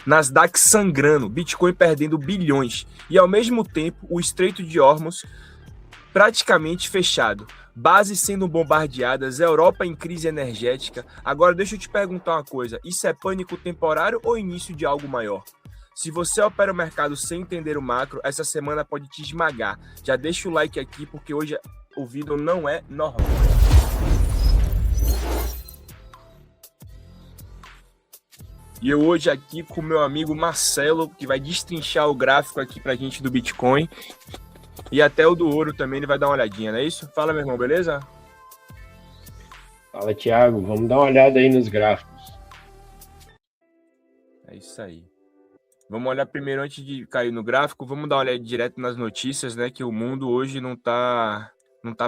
Nasdaq sangrando, Bitcoin perdendo bilhões e ao mesmo tempo o Estreito de Hormuz praticamente fechado, bases sendo bombardeadas, Europa em crise energética. Agora deixa eu te perguntar uma coisa, isso é pânico temporário ou início de algo maior? Se você opera o mercado sem entender o macro, essa semana pode te esmagar. Já deixa o like aqui porque hoje o vídeo não é normal. E eu hoje aqui com o meu amigo Marcelo, que vai destrinchar o gráfico aqui pra gente do Bitcoin. E até o do ouro também ele vai dar uma olhadinha, não é isso? Fala, meu irmão, beleza? Fala, Thiago. Vamos dar uma olhada aí nos gráficos. É isso aí. Vamos olhar primeiro, antes de cair no gráfico, vamos dar uma olhada direto nas notícias, né? Que o mundo hoje não tá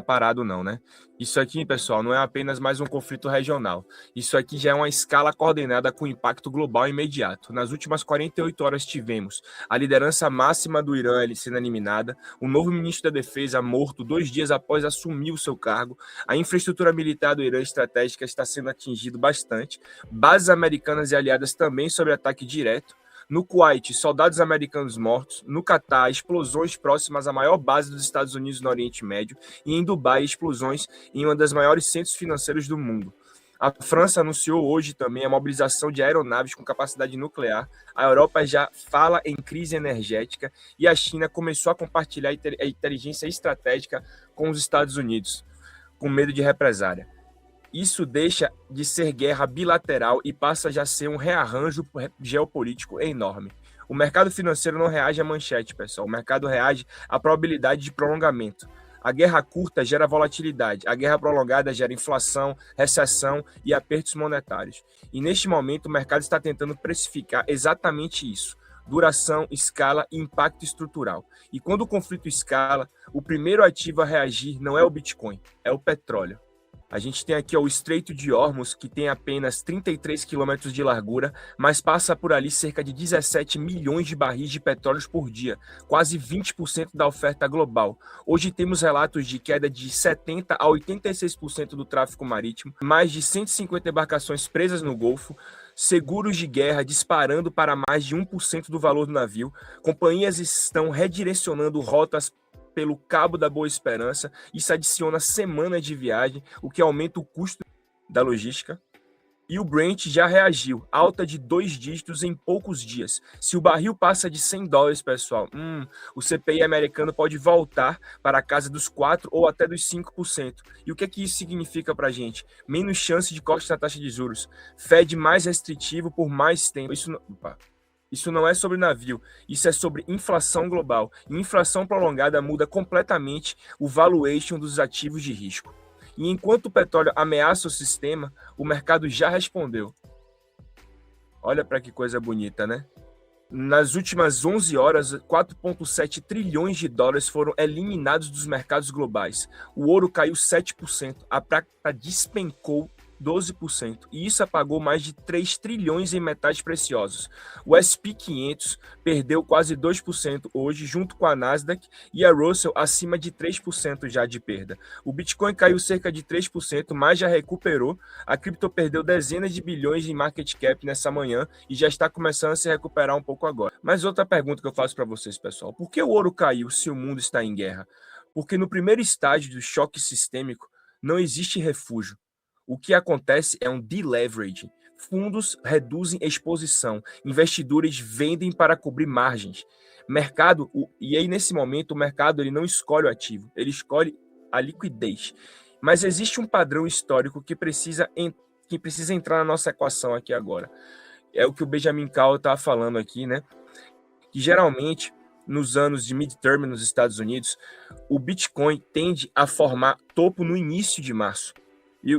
parado não, né? Isso aqui, pessoal, não é apenas mais um conflito regional. Isso aqui já é uma escala coordenada com impacto global imediato. Nas últimas 48 horas tivemos a liderança máxima do Irã sendo eliminada, o novo ministro da Defesa morto 2 dias após assumir o seu cargo, a infraestrutura militar do Irã estratégica está sendo atingida bastante, bases americanas e aliadas também sob ataque direto. No Kuwait, soldados americanos mortos. No Catar, explosões próximas à maior base dos Estados Unidos no Oriente Médio. E em Dubai, explosões em um dos maiores centros financeiros do mundo. A França anunciou hoje também a mobilização de aeronaves com capacidade nuclear. A Europa já fala em crise energética. E a China começou a compartilhar a inteligência estratégica com os Estados Unidos, com medo de represária. Isso deixa de ser guerra bilateral e passa já a ser um rearranjo geopolítico enorme. O mercado financeiro não reage à manchete, pessoal. O mercado reage à probabilidade de prolongamento. A guerra curta gera volatilidade. A guerra prolongada gera inflação, recessão e apertos monetários. E neste momento o mercado está tentando precificar exatamente isso. Duração, escala e impacto estrutural. E quando o conflito escala, o primeiro ativo a reagir não é o Bitcoin, é o petróleo. A gente tem aqui o Estreito de Hormuz, que tem apenas 33 quilômetros de largura, mas passa por ali cerca de 17 milhões de barris de petróleo por dia, quase 20% da oferta global. Hoje temos relatos de queda de 70% a 86% do tráfego marítimo, mais de 150 embarcações presas no Golfo, seguros de guerra disparando para mais de 1% do valor do navio, companhias estão redirecionando rotas pelo Cabo da Boa Esperança. Isso adiciona semanas de viagem, o que aumenta o custo da logística. E o Brent já reagiu, alta de 2 dígitos em poucos dias. Se o barril passa de $100, pessoal, o CPI americano pode voltar para a casa dos 4% ou até dos 5%. E o que é que isso significa para a gente? Menos chance de corte na taxa de juros. Fed mais restritivo por mais tempo. Isso não é sobre navio, isso é sobre inflação global. E inflação prolongada muda completamente o valuation dos ativos de risco. E enquanto o petróleo ameaça o sistema, o mercado já respondeu. Olha para que coisa bonita, né? Nas últimas 11 horas, 4,7 trilhões de dólares foram eliminados dos mercados globais. O ouro caiu 7%, a prata despencou 12%, e isso apagou mais de 3 trilhões em metais preciosos. O S&P 500 perdeu quase 2% hoje, junto com a Nasdaq, e a Russell acima de 3% já de perda. O Bitcoin caiu cerca de 3%, mas já recuperou. A cripto perdeu dezenas de bilhões em market cap nessa manhã e já está começando a se recuperar um pouco agora. Mas outra pergunta que eu faço para vocês, pessoal: por que o ouro caiu se o mundo está em guerra? Porque no primeiro estágio do choque sistêmico não existe refúgio. O que acontece é um deleveraging. Fundos reduzem exposição, investidores vendem para cobrir margens. E aí nesse momento o mercado ele não escolhe o ativo, ele escolhe a liquidez. Mas existe um padrão histórico que precisa entrar na nossa equação aqui agora. É o que o Benjamin Cowell está falando aqui, né? Que geralmente nos anos de midterm nos Estados Unidos, o Bitcoin tende a formar topo no início de março. E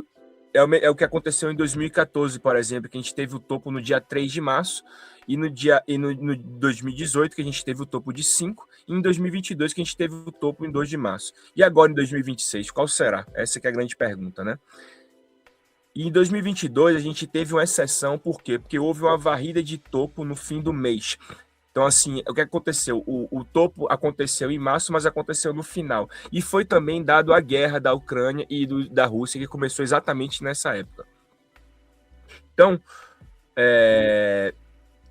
é o que aconteceu em 2014, por exemplo, que a gente teve o topo no dia 3 de março, e no 2018, que a gente teve o topo de 5, e em 2022, que a gente teve o topo em 2 de março. E agora, em 2026, qual será? Essa que é a grande pergunta, né? E em 2022, a gente teve uma exceção, por quê? Porque houve uma varrida de topo no fim do mês. Então, assim, o que aconteceu? O topo aconteceu em março, mas aconteceu no final. E foi também dado a guerra da Ucrânia e da Rússia, que começou exatamente nessa época. Então,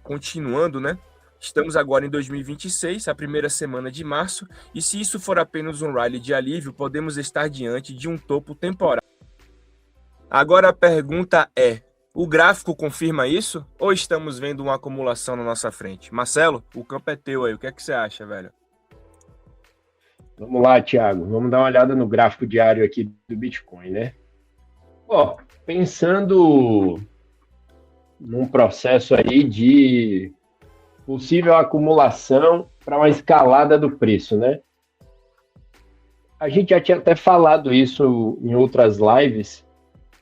continuando, né? Estamos agora em 2026, a primeira semana de março, e se isso for apenas um rally de alívio, podemos estar diante de um topo temporário. Agora a pergunta é: o gráfico confirma isso? Ou estamos vendo uma acumulação na nossa frente? Marcelo, o campo é teu aí, o que é que você acha, velho? Vamos lá, Thiago. Vamos dar uma olhada no gráfico diário aqui do Bitcoin, né? Ó, pensando num processo aí de possível acumulação para uma escalada do preço, né? A gente já tinha até falado isso em outras lives.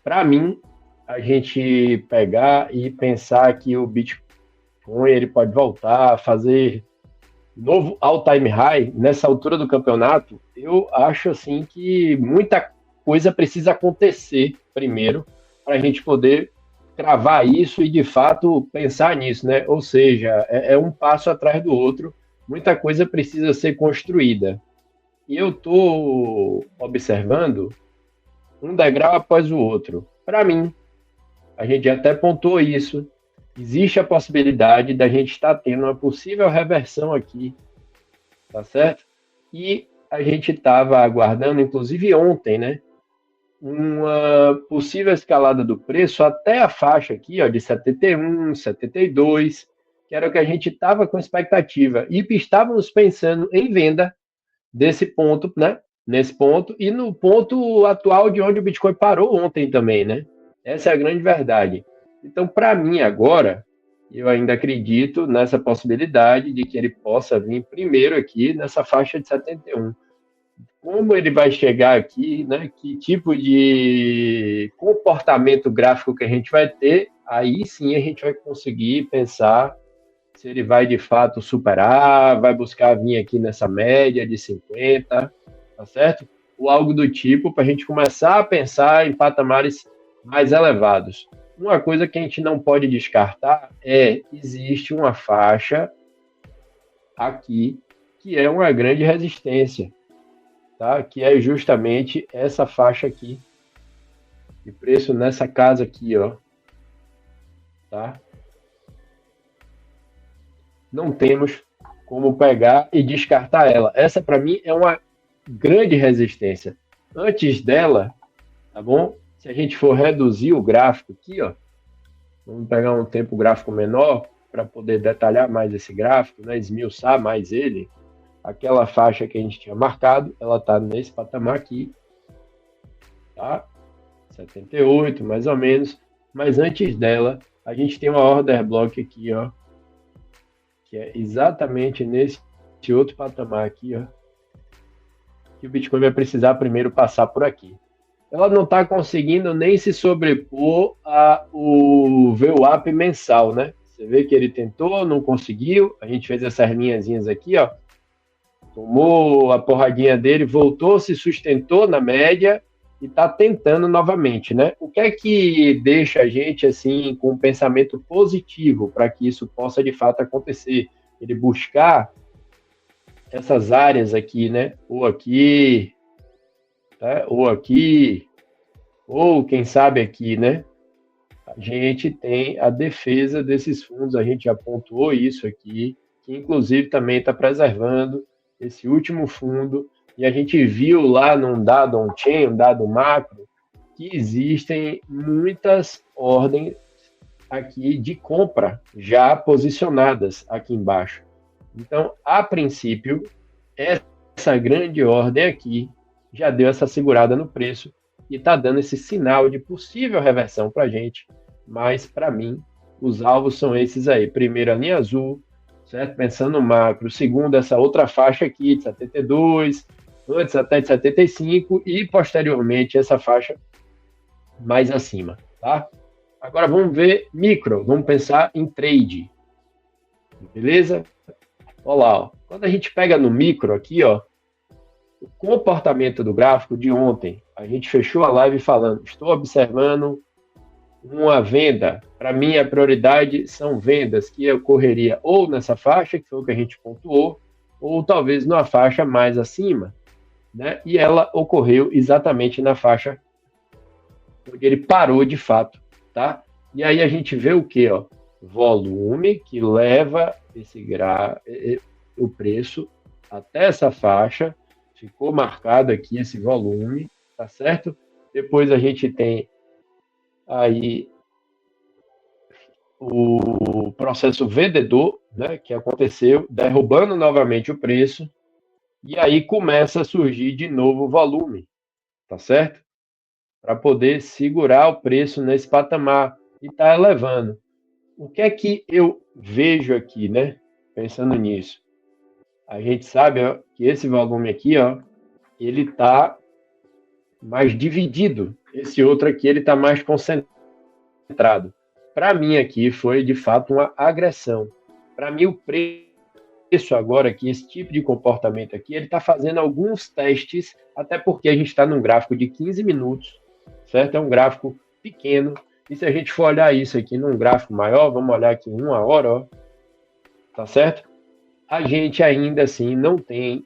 Para mim, a gente pegar e pensar que o Bitcoin ele pode voltar a fazer novo all-time high nessa altura do campeonato, eu acho assim que muita coisa precisa acontecer primeiro para a gente poder cravar isso e de fato pensar nisso, né? Ou seja, é um passo atrás do outro, muita coisa precisa ser construída. E eu estou observando um degrau após o outro. Para mim, a gente até pontuou isso, existe a possibilidade da gente estar tendo uma possível reversão aqui, tá certo? E a gente estava aguardando, inclusive ontem, né, uma possível escalada do preço até a faixa aqui, ó, de 71, 72, que era o que a gente estava com expectativa. E estávamos pensando em venda desse ponto, né, nesse ponto, e no ponto atual de onde o Bitcoin parou ontem também, né? Essa é a grande verdade. Então, para mim, agora, eu ainda acredito nessa possibilidade de que ele possa vir primeiro aqui nessa faixa de 71. Como ele vai chegar aqui, né? Que tipo de comportamento gráfico que a gente vai ter, aí sim a gente vai conseguir pensar se ele vai de fato superar, vai buscar vir aqui nessa média de 50, tá certo? Ou algo do tipo, para a gente começar a pensar em patamares mais elevados. Uma coisa que a gente não pode descartar existe uma faixa aqui que é uma grande resistência, tá? Que é justamente essa faixa aqui de preço nessa casa aqui, ó, tá? Não temos como pegar e descartar ela. Essa para mim é uma grande resistência. Antes dela, tá bom? Se a gente for reduzir o gráfico aqui, ó, vamos pegar um tempo gráfico menor para poder detalhar mais esse gráfico, né, esmiuçar mais ele. Aquela faixa que a gente tinha marcado, ela está nesse patamar aqui, tá? 78, mais ou menos. Mas antes dela, a gente tem uma order block aqui, ó, que é exatamente nesse outro patamar aqui, ó, que o Bitcoin vai precisar primeiro passar por aqui. Ela não está conseguindo nem se sobrepor ao VWAP mensal, né? Você vê que ele tentou, não conseguiu. A gente fez essas linhazinhas aqui, ó. Tomou a porradinha dele, voltou, se sustentou na média e está tentando novamente, né? O que é que deixa a gente, assim, com um pensamento positivo para que isso possa, de fato, acontecer? Ele buscar essas áreas aqui, né? Ou aqui, tá? Ou aqui, ou quem sabe aqui, né? A gente tem a defesa desses fundos, a gente já pontuou isso aqui, que inclusive também está preservando esse último fundo, e a gente viu lá num dado on-chain, um dado macro, que existem muitas ordens aqui de compra já posicionadas aqui embaixo. Então, a princípio, essa grande ordem aqui já deu essa segurada no preço e está dando esse sinal de possível reversão para a gente, mas para mim, os alvos são esses aí. Primeiro, a linha azul, certo? Pensando no macro. Segundo, essa outra faixa aqui de 72, antes até de 75 e posteriormente essa faixa mais acima, tá? Agora vamos ver micro, vamos pensar em trade, beleza? Olha lá, ó. Quando a gente pega no micro aqui, ó, o comportamento do gráfico de ontem, a gente fechou a live falando, estou observando uma venda. Para mim, a prioridade são vendas que ocorreria ou nessa faixa, que foi o que a gente pontuou, ou talvez numa faixa mais acima, né? E ela ocorreu exatamente na faixa onde ele parou de fato, tá? E aí a gente vê o quê, ó? volume que leva o preço até essa faixa. Ficou marcado aqui esse volume, tá certo? Depois a gente tem aí o processo vendedor, né, que aconteceu, derrubando novamente o preço, e aí começa a surgir de novo o volume, tá certo? Para poder segurar o preço nesse patamar e tá elevando. O que é que eu vejo aqui, né? Pensando nisso, a gente sabe, ó, que esse volume aqui, ó, ele tá mais dividido. Esse outro aqui, ele tá mais concentrado. Para mim aqui foi de fato uma agressão. Para mim o preço agora aqui, esse tipo de comportamento aqui, ele está fazendo alguns testes, até porque a gente está num gráfico de 15 minutos, certo? É um gráfico pequeno. E se a gente for olhar isso aqui num gráfico maior, vamos olhar aqui 1 hora, ó, tá certo? A gente ainda assim não tem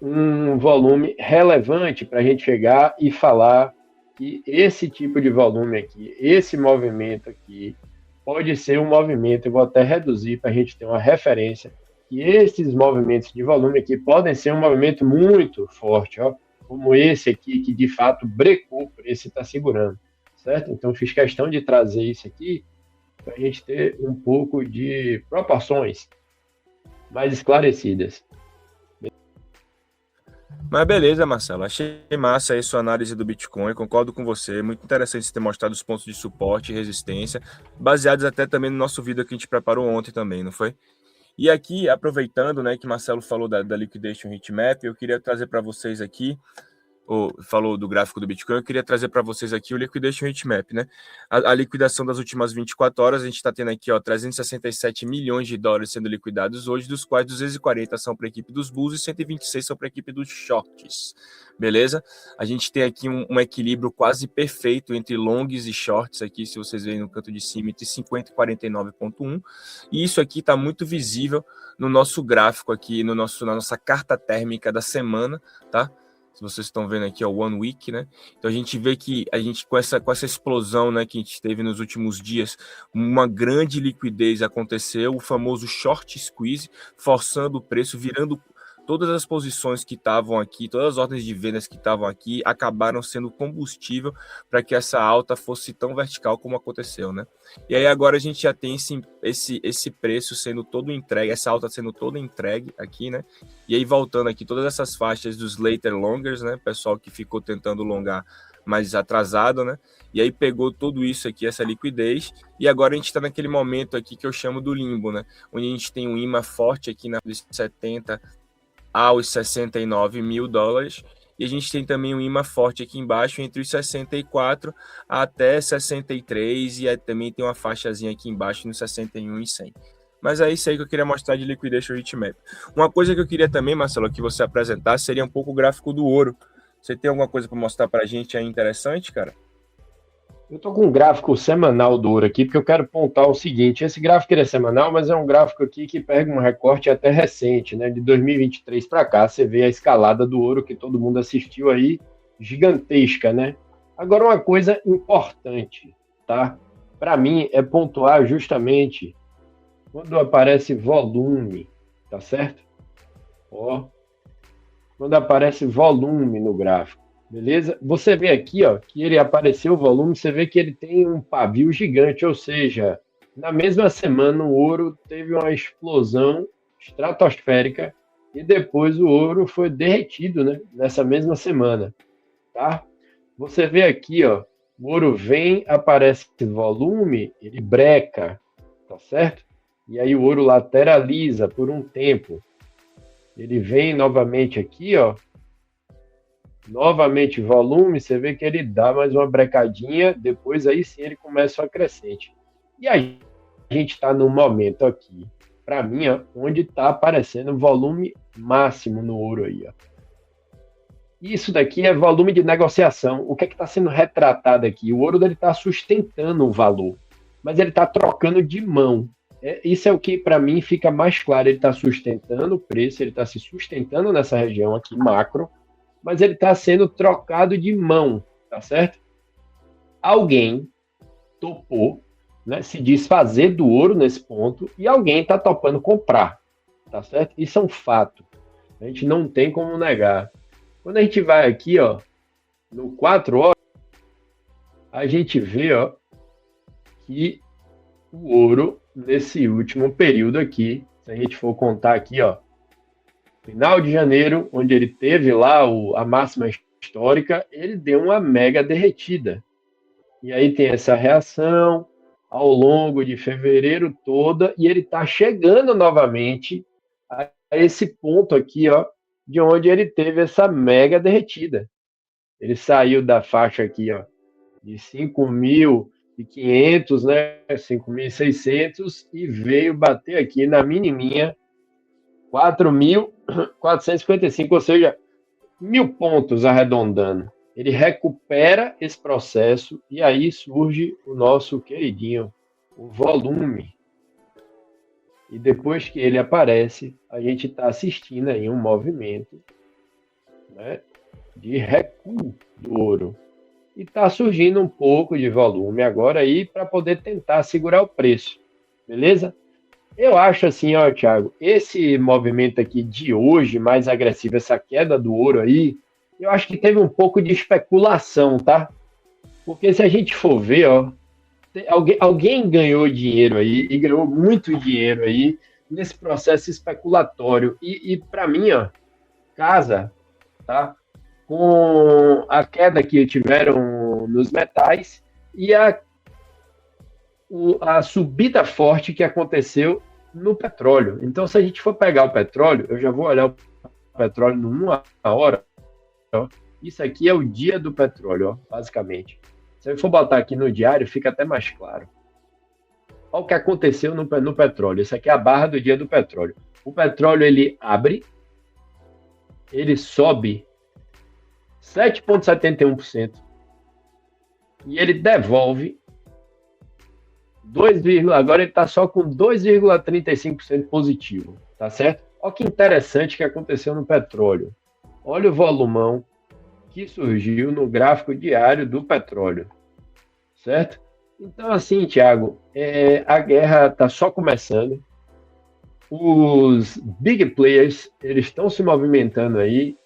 um volume relevante para a gente chegar e falar que esse tipo de volume aqui, esse movimento aqui, pode ser um movimento, eu vou até reduzir para a gente ter uma referência, que esses movimentos de volume aqui podem ser um movimento muito forte, ó, como esse aqui, que de fato brecou, esse está segurando, certo? Então, fiz questão de trazer isso aqui para a gente ter um pouco de proporções mais esclarecidas. Mas beleza, Marcelo. Achei massa aí sua análise do Bitcoin. Concordo com você. Muito interessante você ter mostrado os pontos de suporte e resistência, baseados até também no nosso vídeo que a gente preparou ontem também, não foi? E aqui, aproveitando, né, que Marcelo falou da Liquidation Heatmap, eu queria trazer para vocês aqui, falou do gráfico do Bitcoin, eu queria trazer para vocês aqui o Liquidation Heatmap, né? A liquidação das últimas 24 horas, a gente está tendo aqui, ó, 367 milhões de dólares sendo liquidados hoje, dos quais 240 são para a equipe dos bulls e 126 são para a equipe dos shorts, beleza? A gente tem aqui um equilíbrio quase perfeito entre longs e shorts aqui, se vocês verem no canto de cima, entre 50 e 49,1, e isso aqui está muito visível no nosso gráfico aqui, na nossa carta térmica da semana, tá? Se vocês estão vendo aqui, é o One Week, né? Então a gente vê que a gente, com essa explosão, né, que a gente teve nos últimos dias, uma grande liquidez aconteceu, o famoso short squeeze, forçando o preço, virando todas as posições que estavam aqui, todas as ordens de vendas que estavam aqui, acabaram sendo combustível para que essa alta fosse tão vertical como aconteceu, né? E aí agora a gente já tem esse preço sendo todo entregue, essa alta sendo toda entregue aqui, né? E aí voltando aqui, todas essas faixas dos later longers, né? Pessoal que ficou tentando longar mais atrasado, né? E aí pegou tudo isso aqui, essa liquidez, e agora a gente está naquele momento aqui que eu chamo do limbo, né? Onde a gente tem um imã forte aqui na 70 aos 69 mil dólares, e a gente tem também um imã forte aqui embaixo entre os 64 até 63, e aí também tem uma faixazinha aqui embaixo nos 61 e 100. Mas é isso aí que eu queria mostrar de Liquidation Heatmap. Uma coisa que eu queria também, Marcelo, que você apresentasse seria um pouco o gráfico do ouro. Você tem alguma coisa para mostrar para a gente aí interessante, cara? Eu estou com um gráfico semanal do ouro aqui, porque eu quero pontuar o seguinte: esse gráfico é semanal, mas é um gráfico aqui que pega um recorte até recente, né, de 2023 para cá. Você vê a escalada do ouro que todo mundo assistiu aí, gigantesca, né? Agora, uma coisa importante, tá? Para mim, é pontuar justamente quando aparece volume, tá certo? Ó, quando aparece volume no gráfico. Beleza? Você vê aqui, ó, que ele apareceu o volume, você vê que ele tem um pavio gigante, ou seja, na mesma semana o ouro teve uma explosão estratosférica e depois o ouro foi derretido, né, nessa mesma semana, tá? Você vê aqui, ó, o ouro vem, aparece volume, ele breca, tá certo? E aí o ouro lateraliza por um tempo. Ele vem novamente aqui, ó, novamente volume, você vê que ele dá mais uma brecadinha, depois aí sim ele começa a crescente. E aí a gente está no momento aqui, para mim, ó, onde está aparecendo volume máximo no ouro aí. Ó. Isso daqui é volume de negociação. O que é que está sendo retratado aqui? O ouro dele está sustentando o valor, mas ele está trocando de mão. Isso é o que para mim fica mais claro. Ele está sustentando o preço, ele está se sustentando nessa região aqui macro, mas ele está sendo trocado de mão, tá certo? Alguém topou né, se desfazer do ouro nesse ponto e alguém está topando comprar, tá certo? Isso é um fato. A gente não tem como negar. Quando a gente vai aqui, ó, no 4 horas, a gente vê, ó, que o ouro nesse último período aqui, se a gente for contar aqui, ó, final de janeiro, onde ele teve lá a máxima histórica, ele deu uma mega derretida. E aí tem essa reação ao longo de fevereiro toda, e ele está chegando novamente a esse ponto aqui, ó, de onde ele teve essa mega derretida. Ele saiu da faixa aqui, ó, de 5.500, né, 5.600, e veio bater aqui na miniminha 4.455, ou seja, 1.000 pontos arredondando. Ele recupera esse processo e aí surge o nosso queridinho, o volume. E depois que ele aparece, a gente está assistindo aí um movimento, né, de recuo do ouro. E está surgindo um pouco de volume agora aí para poder tentar segurar o preço. Beleza? Eu acho assim, ó, Thiago, esse movimento aqui de hoje, mais agressivo, essa queda do ouro aí, eu acho que teve um pouco de especulação, tá? Porque se a gente for ver, ó, alguém ganhou dinheiro aí, e ganhou muito dinheiro aí, nesse processo especulatório. E para mim, ó, casa, tá? Com a queda que tiveram nos metais e a subida forte que aconteceu no petróleo. Então, se a gente for pegar o petróleo, eu já vou olhar o petróleo numa hora. Ó, isso aqui é o dia do petróleo, ó, basicamente. Se eu for botar aqui no diário, fica até mais claro. Olha o que aconteceu no petróleo. Isso aqui é a barra do dia do petróleo. O petróleo, ele abre, ele sobe 7,71% e ele devolve agora ele está só com 2,35% positivo, tá certo? Olha que interessante que aconteceu no petróleo. Olha o volumão que surgiu no gráfico diário do petróleo, certo? Então, assim, Thiago, a guerra está só começando. Os big players, eles estão se movimentando aí,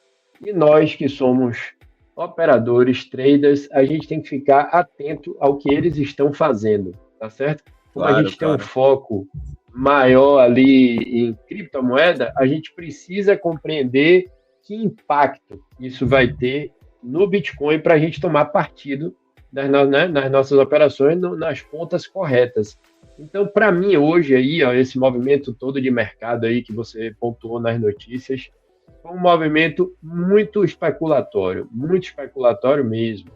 e nós que somos operadores, traders, a gente tem que ficar atento ao que eles estão fazendo, tá certo? Como a gente tem um foco maior ali em criptomoeda, a gente precisa compreender que impacto isso vai ter no Bitcoin para a gente tomar partido nas nossas operações nas pontas corretas. Então, para mim, hoje, aí, ó, esse movimento todo de mercado aí que você pontuou nas notícias, foi um movimento muito especulatório mesmo,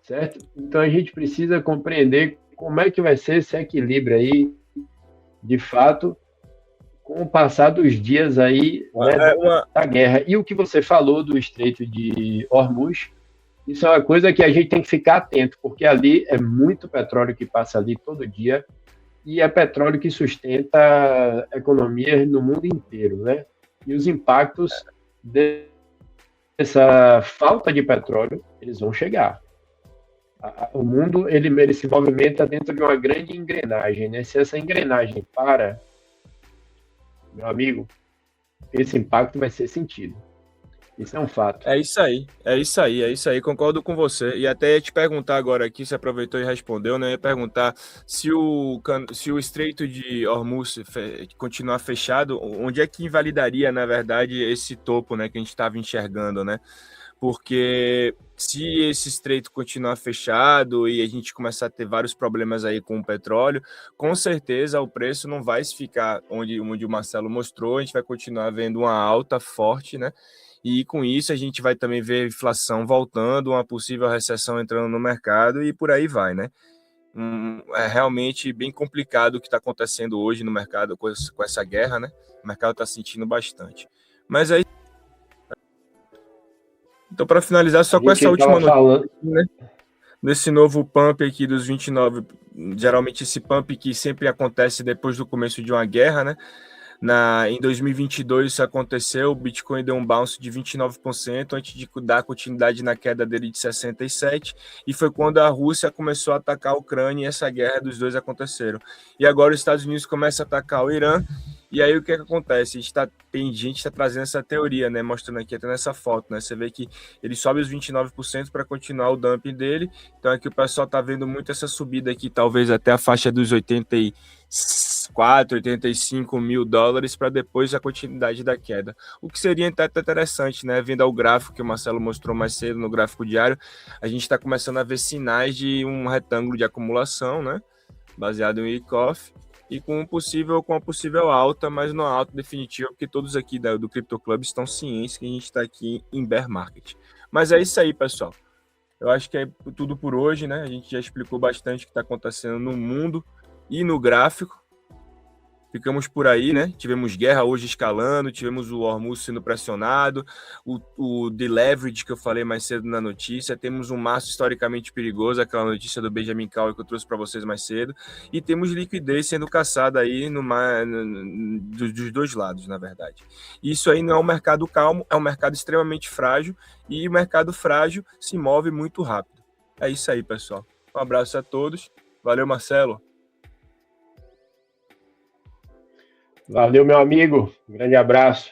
certo? Então, a gente precisa compreender como é que vai ser esse equilíbrio aí, de fato, com o passar dos dias aí, né, da guerra. E o que você falou do Estreito de Hormuz, isso é uma coisa que a gente tem que ficar atento, porque ali é muito petróleo que passa ali todo dia, e é petróleo que sustenta economias no mundo inteiro, né? E os impactos dessa falta de petróleo, eles vão chegar. O mundo, ele se movimenta dentro de uma grande engrenagem, né? Se essa engrenagem para, meu amigo, esse impacto vai ser sentido. Isso é um fato. É isso aí, concordo com você. E até ia te perguntar agora aqui, você aproveitou e respondeu, né? Eu ia perguntar se o Estreito de Hormuz continuar fechado, onde é que invalidaria, na verdade, esse topo, né, que a gente estava enxergando, né? Porque se esse estreito continuar fechado e a gente começar a ter vários problemas aí com o petróleo, com certeza o preço não vai ficar onde o Marcelo mostrou, a gente vai continuar vendo uma alta forte, né? E com isso a gente vai também ver a inflação voltando, uma possível recessão entrando no mercado e por aí vai, né? É realmente bem complicado o que está acontecendo hoje no mercado com essa guerra, né? O mercado está sentindo bastante. Mas aí... Então, para finalizar, só com essa última notícia, né? Desse novo pump aqui dos 29, geralmente esse pump que sempre acontece depois do começo de uma guerra, né? Em 2022 isso aconteceu, o Bitcoin deu um bounce de 29% antes de dar continuidade na queda dele de 67%, e foi quando a Rússia começou a atacar a Ucrânia e essa guerra dos dois aconteceram. E agora os Estados Unidos começam a atacar o Irã, e aí o que acontece? Tem gente que está trazendo essa teoria, né? Mostrando aqui até nessa foto, né? Você vê que ele sobe os 29% para continuar o dumping dele. Então aqui o pessoal está vendo muito essa subida aqui, talvez até a faixa dos 84, 85 mil dólares para depois a continuidade da queda. O que seria até interessante, né? Vendo ao gráfico que o Marcelo mostrou mais cedo no gráfico diário, a gente está começando a ver sinais de um retângulo de acumulação, né? Baseado em Wyckoff, e com a possível alta, mas não alta definitiva, porque todos aqui do Crypto Club estão cientes que a gente está aqui em bear market. Mas é isso aí, pessoal. Eu acho que é tudo por hoje, né? A gente já explicou bastante o que está acontecendo no mundo e no gráfico. Ficamos por aí, né? Tivemos guerra hoje escalando, tivemos o Hormuz sendo pressionado, o deleverage que eu falei mais cedo na notícia, temos um março historicamente perigoso, aquela notícia do Benjamin Cowell que eu trouxe para vocês mais cedo, e temos liquidez sendo caçada aí dos dois lados, na verdade. Isso aí não é um mercado calmo, é um mercado extremamente frágil, e o mercado frágil se move muito rápido. É isso aí, pessoal. Um abraço a todos. Valeu, Marcelo. Valeu, meu amigo. Um grande abraço.